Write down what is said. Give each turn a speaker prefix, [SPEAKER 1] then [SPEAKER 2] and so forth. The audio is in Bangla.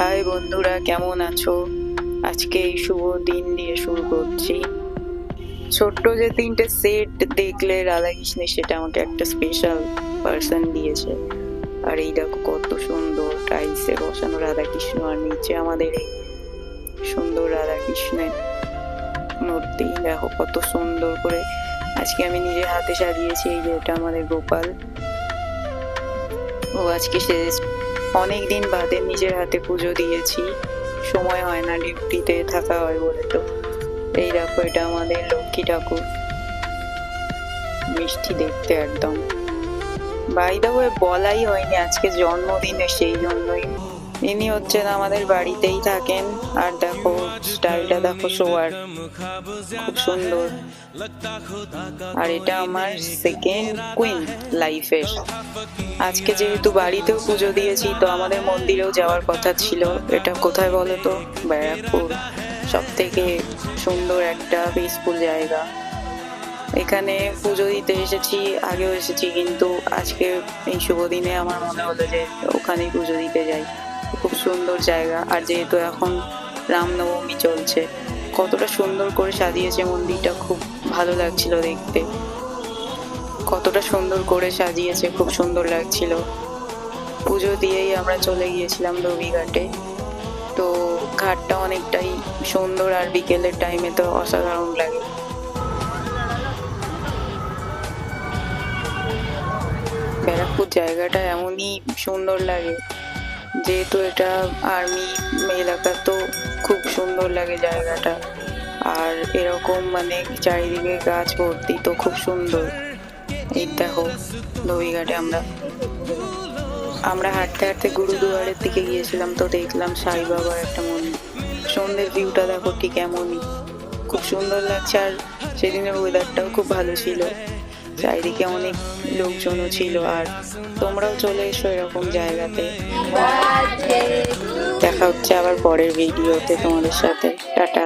[SPEAKER 1] হাই বন্ধুরা, কেমন আছো? আজকে এই শুভ দিন দিয়ে শুরু করছি। ছোট্ট যে 3টে সেট দেখলে রাধাকৃষ্ণের, সেটা আমাকে একটা স্পেশাল পার্সন দিয়েছে। আর এই দেখো কত সুন্দর টাইলসে বসানো রাধাকৃষ্ণ, আর নিচে আমাদের এই সুন্দর রাধাকৃষ্ণের মূর্তি। দেখো কত সুন্দর করে আজকে আমি নিজের হাতে সাজিয়েছি। এই যে এটা আমাদের গোপাল, ও আজকে সেজেছে। অনেকদিন বাদে নিজের হাতে পুজো দিয়েছি, সময় হয় না, ডিউটিতে থাকা হয় বলে। তো এই দেখো এটা আমাদের লক্ষ্মী ঠাকুর, মিষ্টি দেখতে একদম। বাই দা ওয়ে, বলাই হয়নি আজকে জন্মদিনে, সেই জন্যই ইনি হচ্ছেন আমাদের বাড়িতেই থাকেন। আর দেখো স্টাইলটা দেখো, শোয়ার খুব সুন্দর। আর এটা আমার সেকেন্ড কুইন লাইফের। আজকে যেহেতু বাড়িতেও পুজো দিয়েছি, তো আমাদের মন্দিরেও যাওয়ার কথা ছিল। এটা কোথায় বলো তো? ব্যারাকপুর, সব থেকে সুন্দর একটা পিসফুল জায়গা। এখানে পুজো দিতে এসেছি, আগেও এসেছি, কিন্তু আজকে এই শুভ দিনে আমার মনে হলো যে ওখানেই পুজো দিতে যাই। খুব সুন্দর জায়গা। আর যেহেতু এখন রামনবমী চলছে, কতটা সুন্দর করে সাজিয়েছে মন্দিরটা, খুব ভালো লাগছিল দেখতে। কতটা সুন্দর করে সাজিয়েছে, খুব সুন্দর লাগছিল। পুজো দিয়েই আমরা চলে গিয়েছিলাম ধোবিঘাটে। তো ঘাটটা অনেকটাই সুন্দর, আর বিকেলের টাইমে তো অসাধারণ লাগে। ব্যারাকপুর জায়গাটা এমনই সুন্দর লাগে, যেহেতু এটা আর্মি এলাকা, তো খুব সুন্দর লাগে জায়গাটা। আর এরকম মানে চারিদিকে গাছ ভর্তি, তো খুব সুন্দর। এই দেখো ধোবিঘাটে আমরা হাঁটতে হাঁটতে গুরুদুয়ারের দিকে গিয়েছিলাম, তো দেখলাম সাই বাবার একটা মন্দির। সন্ধ্যের ভিউটা দেখো ঠিক এমনই, খুব সুন্দর লাগছে। আর সেদিনের ওয়েদারটাও খুব ভালো ছিল, চারিদিকে অনেক লোকজনও ছিল। আর তোমরাও চলে এসো এরকম জায়গাতে। দেখা হচ্ছে আবার পরের ভিডিওতে তোমাদের সাথে। টাটা।